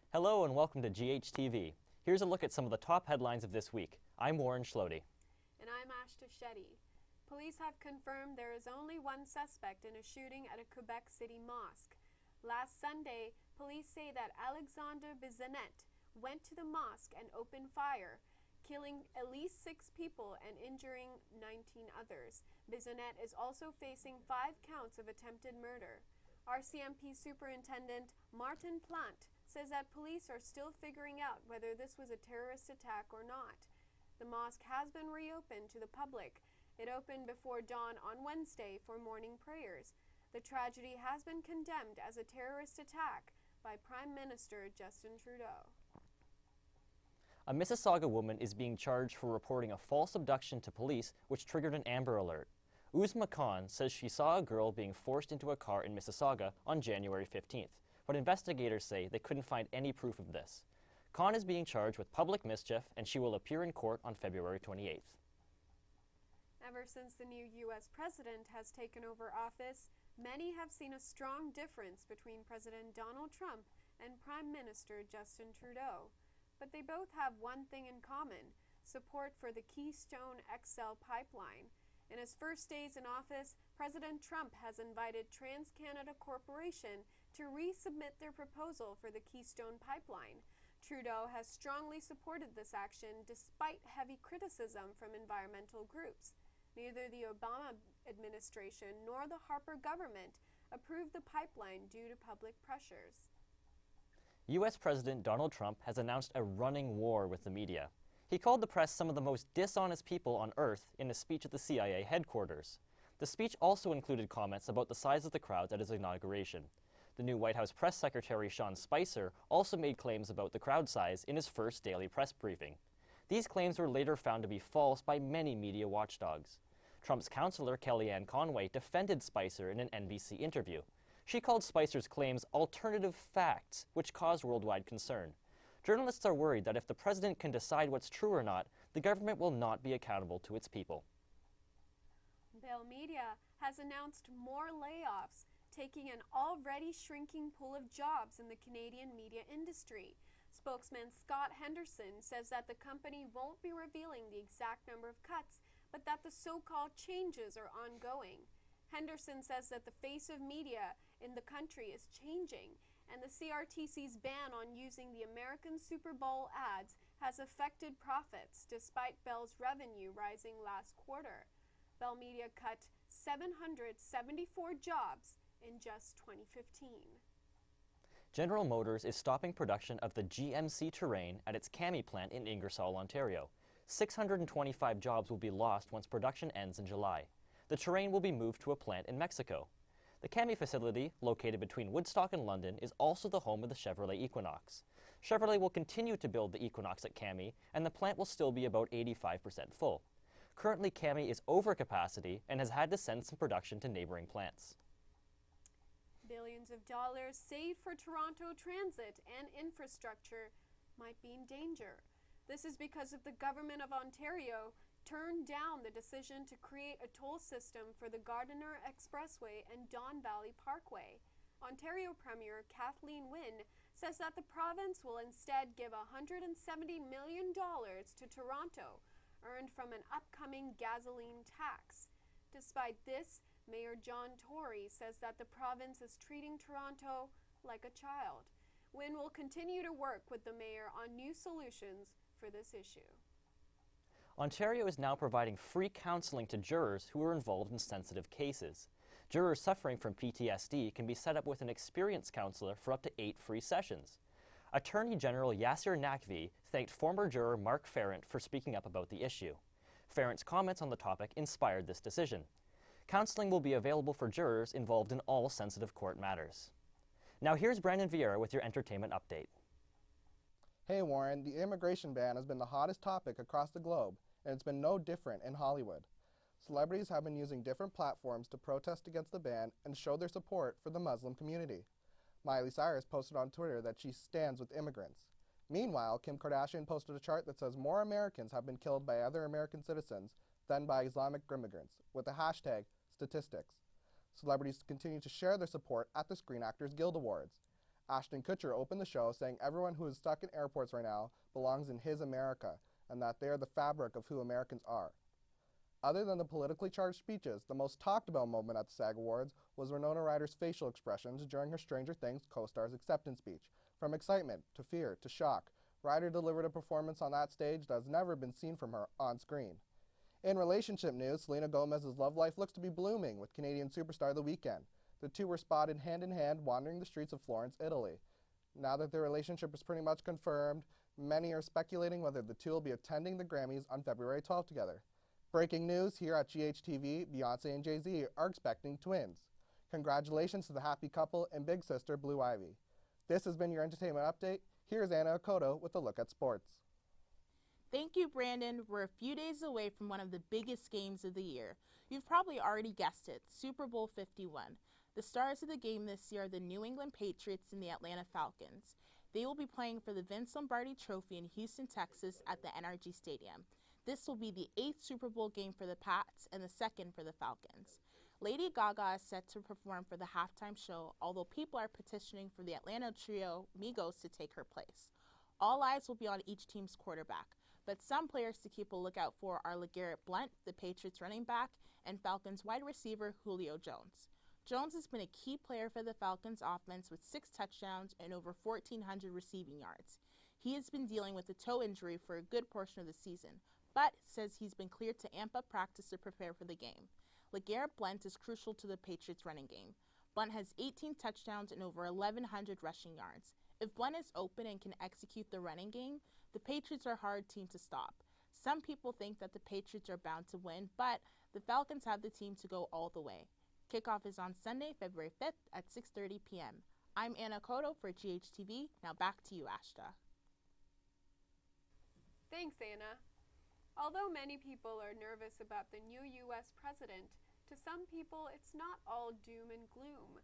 Hello and welcome to GHTV. Here's a look at some of the top headlines of this week. I'm Warren Schlody. And I'm Ashta Shetty. Police have confirmed there is only one suspect in a shooting at a Quebec City mosque. Last Sunday, police say that Alexandre Bizanet went to the mosque and opened fire, killing at least 6 people and injuring 19 others. Bizanet is also facing 5 counts of attempted murder. RCMP Superintendent Martin Plante says that police are still figuring out whether this was a terrorist attack or not. The mosque has been reopened to the public. It opened before dawn on Wednesday for morning prayers. The tragedy has been condemned as a terrorist attack by Prime Minister Justin Trudeau. A Mississauga woman is being charged for reporting a false abduction to police, which triggered an Amber Alert. Uzma Khan says she saw a girl being forced into a car in Mississauga on January 15th, but investigators say they couldn't find any proof of this. Khan is being charged with public mischief, and she will appear in court on February 28th. Ever since the new U.S. president has taken over office, many have seen a strong difference between President Donald Trump and Prime Minister Justin Trudeau. But they both have one thing in common: support for the Keystone XL pipeline. In his first days in office, President Trump has invited TransCanada Corporation to resubmit their proposal for the Keystone pipeline. Trudeau has strongly supported this action despite heavy criticism from environmental groups. Neither the Obama administration nor the Harper government approved the pipeline due to public pressures. U.S. President Donald Trump has announced a running war with the media. He called the press some of the most dishonest people on earth in a speech at the CIA headquarters. The speech also included comments about the size of the crowds at his inauguration. The new White House press secretary Sean Spicer also made claims about the crowd size in his first daily press briefing. These claims were later found to be false by many media watchdogs. Trump's counselor Kellyanne Conway defended Spicer in an NBC interview. She called Spicer's claims alternative facts, which caused worldwide concern. Journalists are worried that if the president can decide what's true or not, the government will not be accountable to its people. Bell Media has announced more layoffs, taking an already shrinking pool of jobs in the Canadian media industry. Spokesman Scott Henderson says that the company won't be revealing the exact number of cuts, but that the so-called changes are ongoing. Henderson says that the face of media in the country is changing, and the CRTC's ban on using the American Super Bowl ads has affected profits, despite Bell's revenue rising last quarter. Bell Media cut 774 jobs in just 2015. General Motors is stopping production of the GMC Terrain at its Cami plant in Ingersoll, Ontario. 625 jobs will be lost once production ends in July. The Terrain will be moved to a plant in Mexico. The Cami facility, located between Woodstock and London, is also the home of the Chevrolet Equinox. Chevrolet will continue to build the Equinox at Cami, and the plant will still be about 85% full. Currently, Cami is over capacity and has had to send some production to neighboring plants. Billions of dollars saved for Toronto transit and infrastructure might be in danger. This is because of the Government of Ontario turned down the decision to create a toll system for the Gardiner Expressway and Don Valley Parkway. Ontario Premier Kathleen Wynne says that the province will instead give $170 million to Toronto, earned from an upcoming gasoline tax. Despite this, Mayor John Tory says that the province is treating Toronto like a child. Wynne will continue to work with the mayor on new solutions for this issue. Ontario is now providing free counseling to jurors who are involved in sensitive cases. Jurors suffering from PTSD can be set up with an experienced counselor for up to 8 free sessions. Attorney General Yasser Naqvi thanked former juror Mark Farrant for speaking up about the issue. Farrant's comments on the topic inspired this decision. Counseling will be available for jurors involved in all sensitive court matters. Now here's Brandon Vieira with your entertainment update. Hey Warren, the immigration ban has been the hottest topic across the globe, and it's been no different in Hollywood. Celebrities have been using different platforms to protest against the ban and show their support for the Muslim community. Miley Cyrus posted on Twitter that she stands with immigrants. Meanwhile, Kim Kardashian posted a chart that says more Americans have been killed by other American citizens than by Islamic immigrants, with the hashtag statistics. Celebrities continue to share their support at the Screen Actors Guild Awards. Ashton Kutcher opened the show saying everyone who is stuck in airports right now belongs in his America and that they are the fabric of who Americans are. Other than the politically charged speeches, the most talked about moment at the SAG Awards was Winona Ryder's facial expressions during her Stranger Things co-star's acceptance speech. From excitement, to fear, to shock, Ryder delivered a performance on that stage that has never been seen from her on screen. In relationship news, Selena Gomez's love life looks to be blooming with Canadian superstar The Weeknd. The two were spotted hand in hand wandering the streets of Florence, Italy. Now that their relationship is pretty much confirmed, many are speculating whether the two will be attending the Grammys on February 12th together. Breaking news here at GHTV, Beyonce and Jay-Z are expecting twins. Congratulations to the happy couple and big sister Blue Ivy. This has been your entertainment update. Here's Anna Okoto with a look at sports. Thank you, Brandon. We're a few days away from one of the biggest games of the year. You've probably already guessed it, Super Bowl 51. The stars of the game this year are the New England Patriots and the Atlanta Falcons. They will be playing for the Vince Lombardi Trophy in Houston, Texas at the NRG Stadium. This will be the 8th Super Bowl game for the Pats and the 2nd for the Falcons. Lady Gaga is set to perform for the halftime show, although people are petitioning for the Atlanta trio Migos to take her place. All eyes will be on each team's quarterback, but some players to keep a lookout for are LeGarrette Blount, the Patriots running back, and Falcons wide receiver Julio Jones. Jones has been a key player for the Falcons offense with 6 touchdowns and over 1,400 receiving yards. He has been dealing with a toe injury for a good portion of the season, but says he's been cleared to amp up practice to prepare for the game. LeGarrette Blount is crucial to the Patriots running game. Blount has 18 touchdowns and over 1,100 rushing yards. If Blount is open and can execute the running game, the Patriots are a hard team to stop. Some people think that the Patriots are bound to win, but the Falcons have the team to go all the way. Kickoff is on Sunday, February 5th at 6:30 p.m. I'm Anna Koto for GHTV. Now back to you, Ashta. Thanks, Anna. Although many people are nervous about the new U.S. president, to some people it's not all doom and gloom.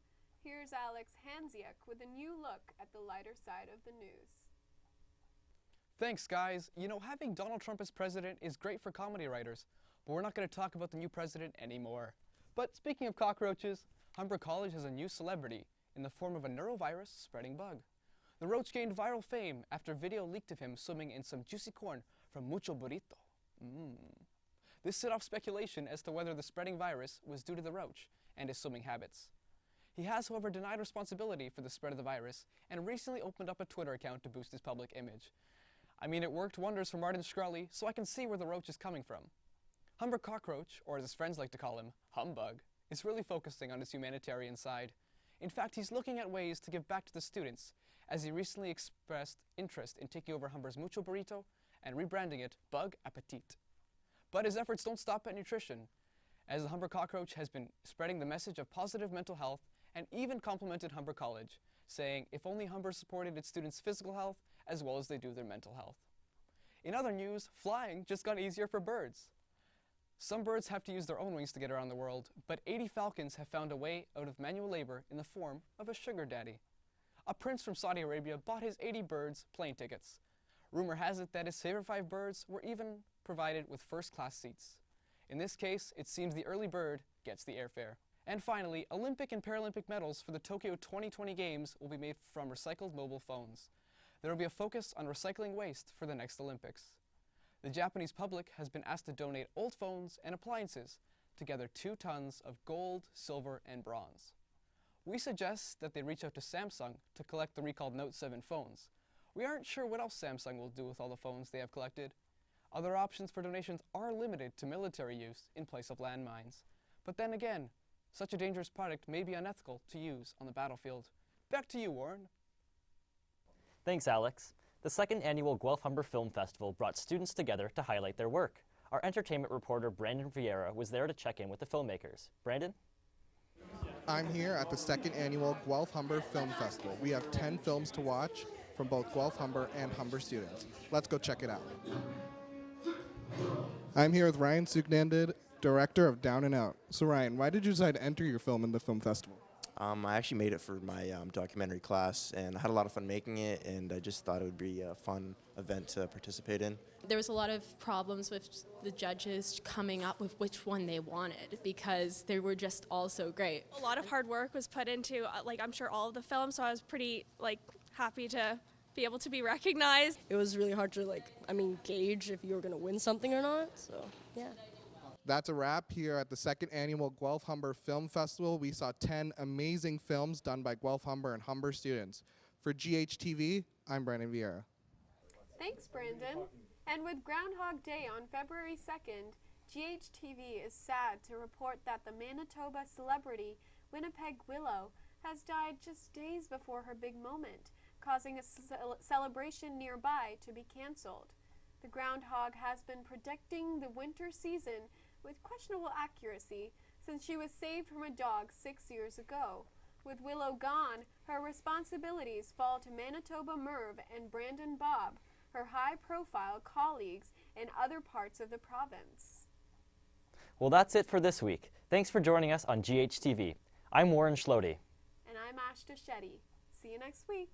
Here's Alex Hansiak with a new look at the lighter side of the news. Thanks, guys. You know, having Donald Trump as president is great for comedy writers, but we're not going to talk about the new president anymore. But speaking of cockroaches, Humber College has a new celebrity in the form of a neurovirus spreading bug. The roach gained viral fame after video leaked of him swimming in some juicy corn from Mucho Burrito. This set off speculation as to whether the spreading virus was due to the roach and his swimming habits. He has, however, denied responsibility for the spread of the virus and recently opened up a Twitter account to boost his public image. I mean, it worked wonders for Martin Shkreli, so I can see where the roach is coming from. Humber Cockroach, or as his friends like to call him, Humbug, is really focusing on his humanitarian side. In fact, he's looking at ways to give back to the students, as he recently expressed interest in taking over Humber's Mucho Burrito and rebranding it Bug Appetit. But his efforts don't stop at nutrition, as the Humber Cockroach has been spreading the message of positive mental health and even complimented Humber College, saying if only Humber supported its students' physical health as well as they do their mental health. In other news, flying just got easier for birds. Some birds have to use their own wings to get around the world, but 80 falcons have found a way out of manual labor in the form of a sugar daddy. A prince from Saudi Arabia bought his 80 birds plane tickets. Rumor has it that his favorite 5 birds were even provided with first-class seats. In this case, it seems the early bird gets the airfare. And finally, Olympic and Paralympic medals for the Tokyo 2020 Games will be made from recycled mobile phones. There will be a focus on recycling waste for the next Olympics. The Japanese public has been asked to donate old phones and appliances to gather 2 tons of gold, silver, and bronze. We suggest that they reach out to Samsung to collect the recalled Note 7 phones. We aren't sure what else Samsung will do with all the phones they have collected. Other options for donations are limited to military use in place of landmines. But then again, such a dangerous product may be unethical to use on the battlefield. Back to you, Warren. Thanks, Alex. The second annual Guelph-Humber Film Festival brought students together to highlight their work. Our entertainment reporter Brandon Vieira was there to check in with the filmmakers. Brandon? I'm here at the second annual Guelph-Humber Film Festival. We have 10 films to watch from both Guelph-Humber and Humber students. Let's go check it out. I'm here with Ryan Suknandid, director of Down and Out. So Ryan, why did you decide to enter your film in the film festival? I actually made it for my documentary class, and I had a lot of fun making it, and I just thought it would be a fun event to participate in. There was a lot of problems with the judges coming up with which one they wanted because they were just all so great. A lot of hard work was put into, I'm sure all of the films, so I was pretty, happy to be able to be recognized. It was really hard to, gauge if you were going to win something or not, so, yeah. That's a wrap here at the second annual Guelph-Humber Film Festival. We saw 10 amazing films done by Guelph-Humber and Humber students. For GHTV, I'm Brandon Vieira. Thanks, Brandon. And with Groundhog Day on February 2nd, GHTV is sad to report that the Manitoba celebrity Winnipeg Willow has died just days before her big moment, causing a celebration nearby to be canceled. The groundhog has been predicting the winter season with questionable accuracy since she was saved from a dog 6 years ago. With Willow gone, her responsibilities fall to Manitoba Merv and Brandon Bob, her high-profile colleagues in other parts of the province. Well, that's it for this week. Thanks for joining us on GHTV. I'm Warren Schlody. And I'm Ashta Shetty. See you next week.